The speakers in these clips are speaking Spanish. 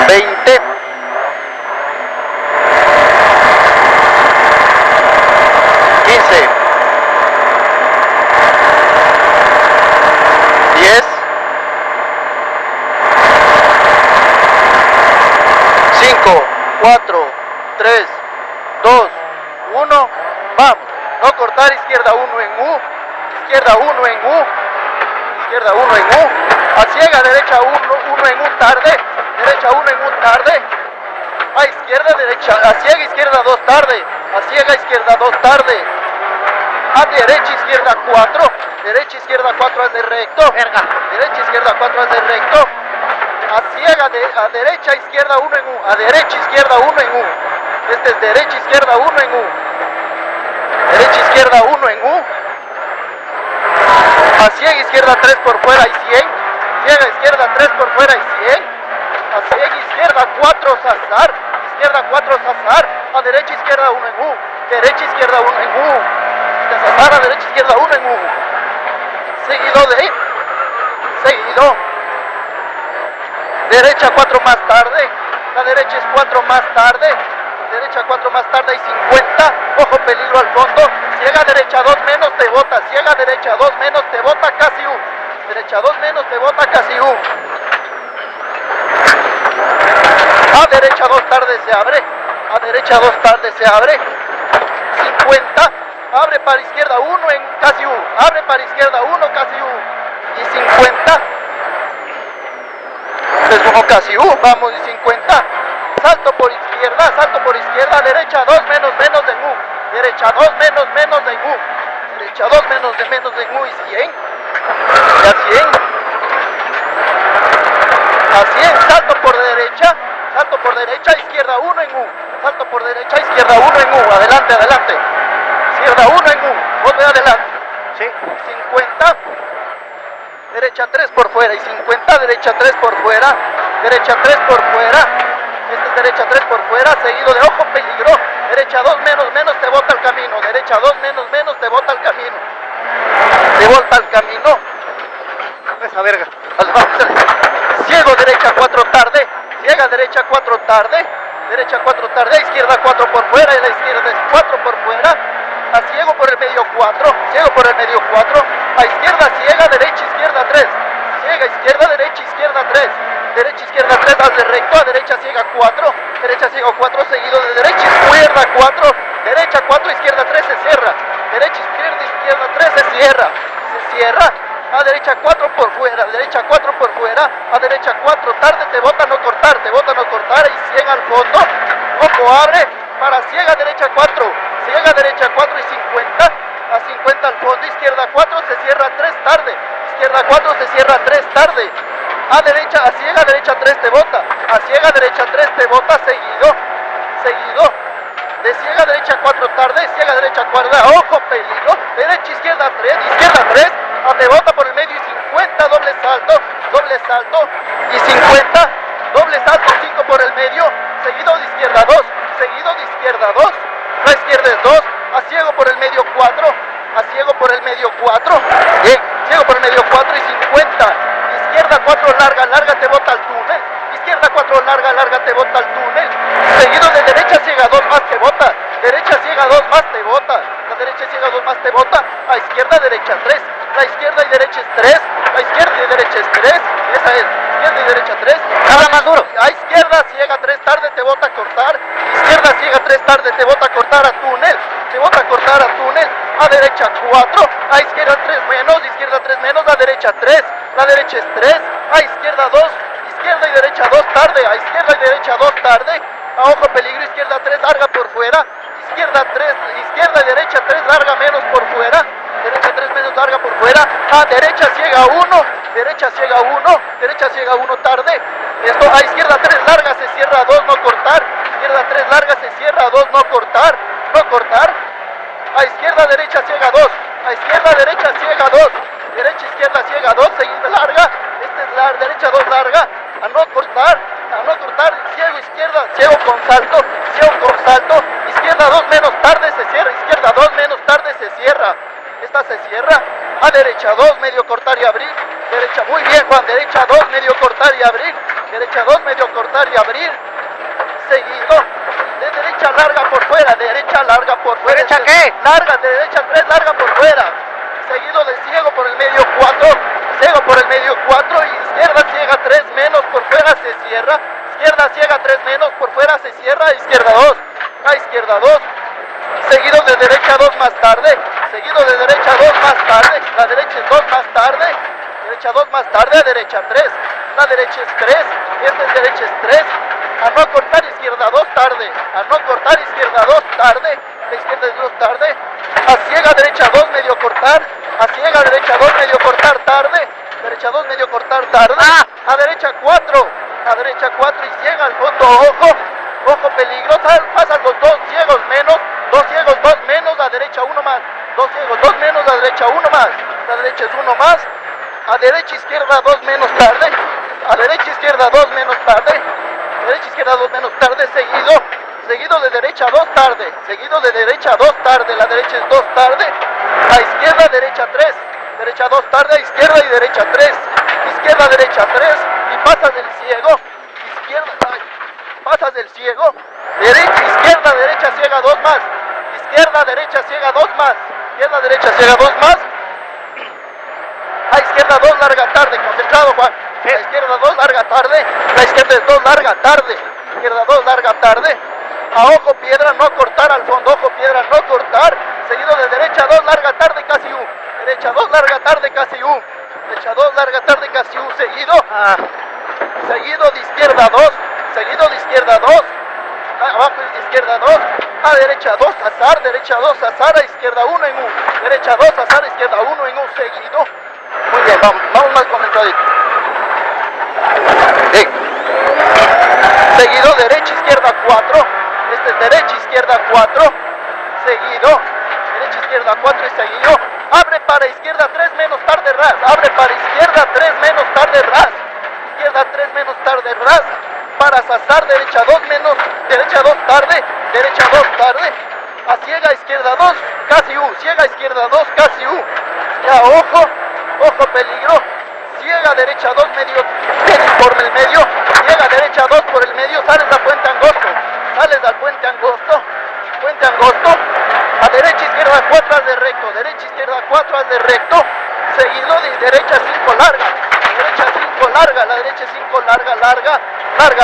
20, 15, 10, 5, 4, 3, 2, 1, vamos. No cortar, izquierda 1 en U, izquierda 1 en U, izquierda 1 en U, a ciega, derecha 1 en U tarde, derecha 1 en U tarde, a izquierda, derecha, a ciega, izquierda 2 tarde, a ciega, izquierda 2 tarde, a derecha, izquierda 4, derecha, izquierda 4 es de recto, derecha, izquierda 4 es de recto, a ciega, a derecha, izquierda 1 en U, a derecha, izquierda 1 en U, este es derecha, izquierda 1 en U, derecha, izquierda 1 en U, a ciega, izquierda 3 por fuera y 100, ciega, izquierda 3 por fuera y 100, a ciega, izquierda 4 Sazar, izquierda 4 Sazar, a derecha, izquierda 1 en U, derecha, izquierda 1 en U, de Sazar a derecha, izquierda 1 en U, seguido, derecha 4 más tarde, la derecha es 4 más tarde, derecha 4 más tarde y 50, ojo peligro al fondo, ciega derecha 2 menos te bota, ciega derecha 2 menos te bota casi U, derecha 2 menos te bota casi U, a derecha 2 tarde se abre, a derecha 2 tarde se abre, 50, abre para izquierda 1 en casi U, abre para izquierda 1 casi U, y 50, es 1 casi U, vamos y 50, salto por izquierda, derecha 2 menos en U, derecha 2 menos en U, derecha 2 menos en U y 100, y a 100, salto por derecha, izquierda 1 en U, salto por derecha, izquierda 1 en U, adelante, izquierda 1 en U, voy adelante, ¿sí? 50, derecha 3 por fuera y 50, derecha 3 por fuera, derecha 3 por fuera, este es derecha 3 por fuera, seguido de ojo peligro, derecha 2 menos te bota el camino, derecha 2 menos te bota el camino, esa verga, ciego derecha 4 tarde, ciega derecha 4 tarde, derecha 4 tarde, izquierda 4 por fuera y la izquierda es 4 por fuera, a ciego por el medio 4, a izquierda ciega, derecha izquierda 3, ciega izquierda, derecha izquierda 3, derecha izquierda 3, haz de recto, a derecha ciega 4, seguido de derecha izquierda 4, derecha 4, izquierda 3 se cierra, derecha izquierda 3 se cierra, a derecha 4 por fuera, a derecha 4 tarde te bota no cortar, y 100 al fondo, ojo abre, para ciega derecha 4 y 50, a 50 al fondo, izquierda 4 se cierra 3 tarde, a derecha, a ciega derecha 3 te bota, seguido, de ciega derecha 4 tarde, ciega derecha 4, ojo peligro, derecha izquierda 3, a te bota por el medio y 50, doble salto, y 50, doble salto, 5 por el medio, seguido de izquierda 2, la izquierda es 2, a ciego por el medio 4, bien, ciego por el medio 4 y 50, izquierda 4 larga te bota al túnel, izquierda 4 larga te bota al túnel, seguido de derecha ciega 2 más te bota, derecha ciega 2 más te bota, la derecha ciega 2 más te bota, a izquierda derecha 3, la izquierda y derecha es 3, la izquierda y derecha es 3, esa es, izquierda y derecha 3, habla más duro, a izquierda ciega 3 tarde te bota a cortar, izquierda ciega 3 tarde te bota a cortar a túnel, a derecha 4, a izquierda 3 menos, a derecha 3, la derecha es 3, a izquierda 2, izquierda y derecha 2 tarde, a izquierda y derecha 2 tarde, a ojo peligro, izquierda 3 larga por fuera, izquierda y derecha 3 larga menos por fuera, derecha 3 menos larga por fuera, a derecha ciega 1, tarde, esto a izquierda 3 larga se cierra 2 no cortar, izquierda 3 larga se cierra 2 no cortar, a izquierda derecha ciega 2, derecha izquierda ciega 2, seguida larga, este es la derecha 2 larga, a no cortar, ciego izquierda, ciego con salto, izquierda 2 menos tarde se cierra, izquierda 2 menos tarde se cierra, esta se cierra, a derecha 2 medio cortar y abrir, derecha muy bien Juan, derecha 2 medio cortar y abrir, derecha 2, medio cortar y abrir, seguido, de derecha larga por fuera, derecha larga por fuera. ¿Derecha qué? Larga, de derecha 3, larga por fuera, seguido de ciego por el medio 4, ciego por el medio 4, izquierda ciega 3 menos, por fuera se cierra, izquierda ciega 3 menos, por fuera se cierra, izquierda 2, a izquierda 2, seguido de derecha 2 más tarde, seguido de derecha 2 más tarde, la derecha es 2 más tarde, derecha 2 más tarde, a derecha 3, la derecha es 3, esta es derecha es 3, a no cortar izquierda 2 tarde, a no cortar izquierda 2 tarde, la izquierda es 2 tarde, a ciega derecha 2 medio cortar, a ciega derecha 2 medio cortar tarde, derecha 2 medio cortar tarde, a derecha 4 y ciega al fondo, ojo peligro, pasan los 2 ciegos menos, 2 ciegos 2 menos, a derecha 1 más, 2 ciegos 2 menos, a derecha 1 más, la derecha es 1 más, a derecha izquierda 2 menos tarde, a derecha izquierda 2 menos tarde, derecha izquierda 2 menos tarde, seguido de derecha 2 tarde, seguido de derecha 2 tarde, la derecha es 2 tarde, a izquierda derecha 3, derecha 2 tarde, a izquierda y derecha 3, izquierda derecha 3 y pasas del ciego, izquierda, pasas del ciego, derecha izquierda derecha ciega 2 más, izquierda derecha ciega 2 más, izquierda derecha ciega 2 más, a izquierda 2 larga tarde, concentrado Juan, a izquierda 2 larga tarde, la izquierda es 2 larga tarde, izquierda 2 larga tarde, a ojo piedra no cortar al fondo, ojo piedra no cortar, seguido de derecha 2 larga tarde casi U, derecha 2 larga tarde casi U, derecha 2 larga tarde casi U, seguido de izquierda 2, seguido de izquierda 2, abajo es de izquierda 2, a derecha 2 azar, derecha 2 azar, a izquierda 1 en U, derecha 2 azar, izquierda 1 en U, seguido. Muy bien, vamos más concentradito. Bien. Seguido derecha izquierda 4, este es derecha izquierda 4, seguido, derecha izquierda 4 y seguido, abre para izquierda 3 menos tarde ras, abre para izquierda 3 menos tarde ras, izquierda 3 menos tarde ras, para zazar derecha 2 menos, derecha 2 tarde, derecha 2 tarde, a ciega izquierda 2, casi U, ciega izquierda 2, casi U, ya ojo peligro, ciega derecha 2 medio, por el medio, ciega derecha 2 por el medio, sales al puente angosto, a derecha izquierda 4 haz de recto, derecha izquierda 4 haz de recto, seguido de derecha 5 larga, derecha 5 larga, la derecha 5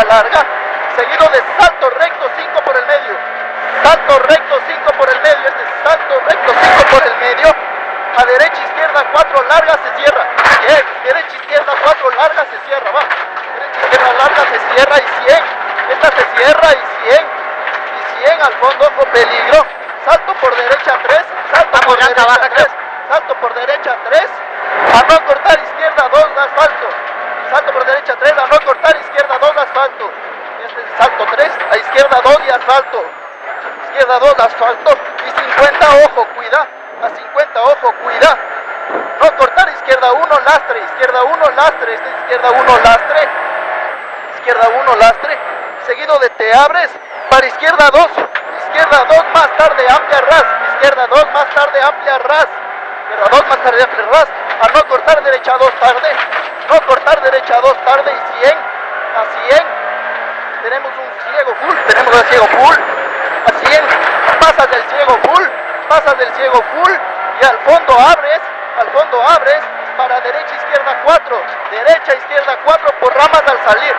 larga, seguido de salto recto 5 por el medio, salto recto 5 por el medio, este es salto recto 5 por el medio, a derecha izquierda 4 larga se cierra, bien, derecha izquierda 4 larga se cierra, va, derecha izquierda larga se cierra y 100, esta se cierra y 100 al fondo, ojo peligro, salto por derecha 3, salto por derecha 3, salto por derecha 3, a no cortar izquierda 2 asfalto, salto por derecha 3, a no cortar izquierda 2 asfalto, este es salto 3, a izquierda 2 y asfalto, izquierda 2 asfalto y 50, ojo, cuida, a 50, ojo, cuida, no cortar izquierda 1 lastre, izquierda 1 lastre, este es izquierda 1 lastre, izquierda 1 lastre, seguido de te abres, para izquierda 2 más tarde amplia ras, izquierda 2 más tarde amplia ras, izquierda 2 más tarde amplia ras, a no cortar derecha 2 tarde, no cortar derecha 2 tarde y 100, a 100, tenemos un ciego full, tenemos un ciego full, a 100, pasas del ciego full y al fondo abres, para derecha izquierda 4 por ramas al salir,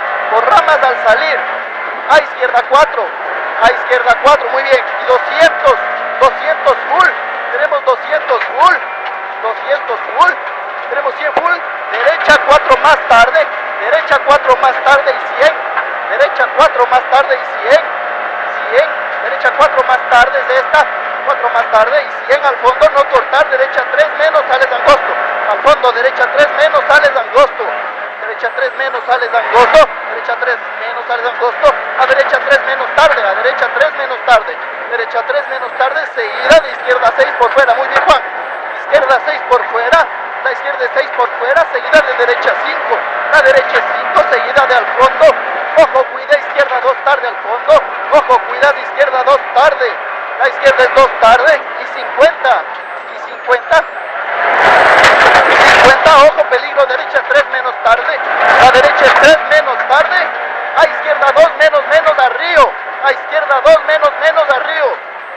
a izquierda 4, muy bien, y 200 full, tenemos 200 full, tenemos 100 full, derecha 4 más tarde y 100, derecha 4 más tarde y 100, derecha 4 más tarde es esta, 4 más tarde y 100 al fondo, no cortar, derecha 3 menos, sales angosto, al fondo, derecha 3 menos, sales angosto, derecha 3 menos, sales angosto, derecha 3 menos, sales angosto, a derecha 3 menos tarde, a derecha 3 menos tarde, derecha 3 menos tarde, seguida de izquierda 6 por fuera, muy bien Juan, izquierda 6 por fuera, la izquierda 6 por fuera, seguida de derecha 5, la derecha 5, seguida de al fondo, ojo, cuida izquierda 2 tarde al fondo, ojo, cuida de izquierda 2 tarde, la izquierda es 2 tarde y 50, ojo, peligro, derecha 3 menos tarde, la derecha es 3 menos tarde izquierda 2 menos a Río. A izquierda 2 menos a Río.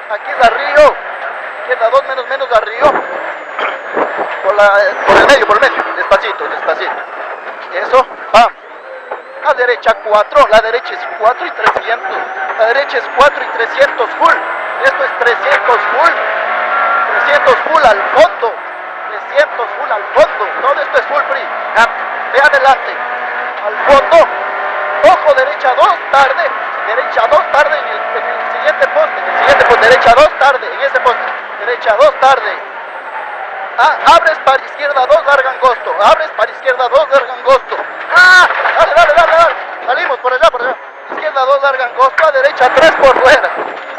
Aquí es a Río. Izquierda 2 menos a Río. Por el medio. Despacito. Eso, vamos. La derecha 4, la derecha es 4 y 300. La derecha es 4 y 300 full. Esto es 300 full. 300 full al fondo. 300 full al fondo. Todo esto es full free. Ve adelante. Al fondo. Ojo, derecha 2 tarde. Derecha 2 tarde en el siguiente poste. Derecha 2 tarde en ese poste. Derecha 2 tarde. Abres para izquierda 2, larga angosto. Abres para izquierda 2, larga angosto. Dale. Salimos por allá. Izquierda 2, larga angosto. A derecha 3 por fuera.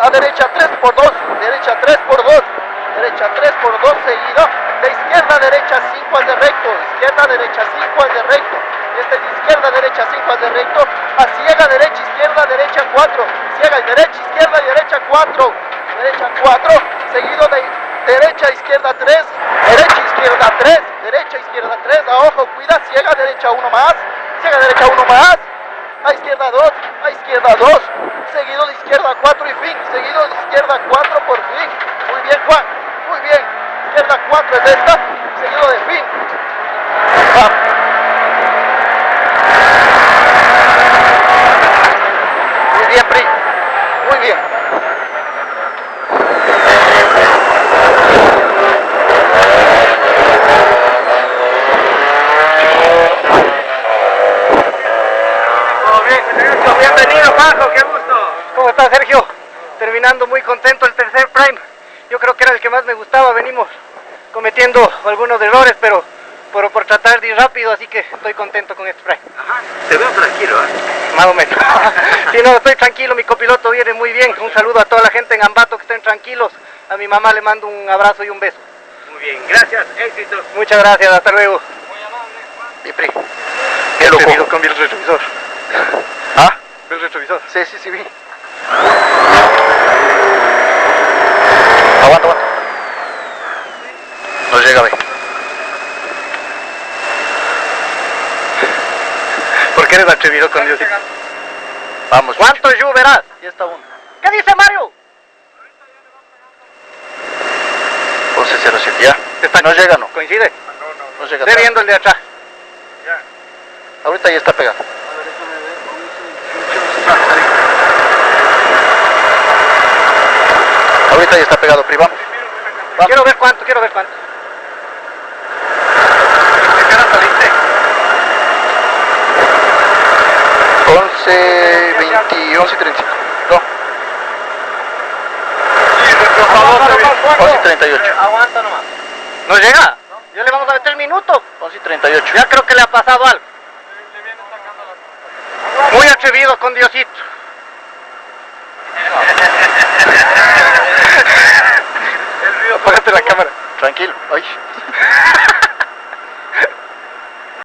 A derecha 3 por 2. Derecha 3 por 2. Derecha 3 por 2 seguido. De izquierda a derecha 5 al de recto. Izquierda derecha 5 al de recto. Este es de izquierda derecha 5 al de recto. A ciega derecha izquierda derecha 4. Ciega y derecha izquierda y derecha 4. Derecha 4. Seguido de derecha izquierda 3. Derecha izquierda 3. Derecha izquierda 3. A ojo, cuida. Ciega derecha 1 más. Ciega derecha 1 más. A izquierda 2. A izquierda 2. Seguido de izquierda 4 y fin. Seguido de izquierda 4 por fin. Muy bien, Juan. Muy bien. Izquierda 4 es esta. Seguido de fin. Vamos. Muy bien, Pri. Muy bien. Bienvenido, Paco, qué gusto. ¿Cómo está, Sergio? Terminando muy contento el tercer prime. Yo creo que era el que más me gustaba. Venimos cometiendo algunos errores, pero por tratar de ir rápido, así que estoy contento con este prime. Ajá, te veo tranquilo, ¿eh? Más o menos. Sí, no, estoy tranquilo, mi copiloto viene muy bien. Un saludo a toda la gente en Ambato que estén tranquilos. A mi mamá le mando un abrazo y un beso. Muy bien, gracias, éxitos. Muchas gracias, hasta luego. Muy amable, Juan. Y Pri. ¿Qué lo cojo? Con el retrovisor. ¿Ah? ¿El retrovisor? Sí, vi. Aguanta. No llega, ve. ¿Por qué eres atrevido con Dios? Vamos. ¿Cuánto yo verás? Ya está uno. ¿Qué dice Mario? 11:07, ya. No llega, no. ¿Coincide? No llega. Estoy viendo el de atrás. Ya. Ahorita ya está pegado. Ahorita ya está pegado, Pri. Vamos. Quiero ver cuánto. ¿De qué hora saliste? 11:30. No, Sí, nuestro favor, 11:38. Aguanta nomás. ¿No llega? Ya le vamos a meter minutos. 11:38. Ya creo que le ha pasado algo. Le viene sacando las... Muy atrevido con Diosito. El río... Apágate la cámara. Tranquilo. Ay.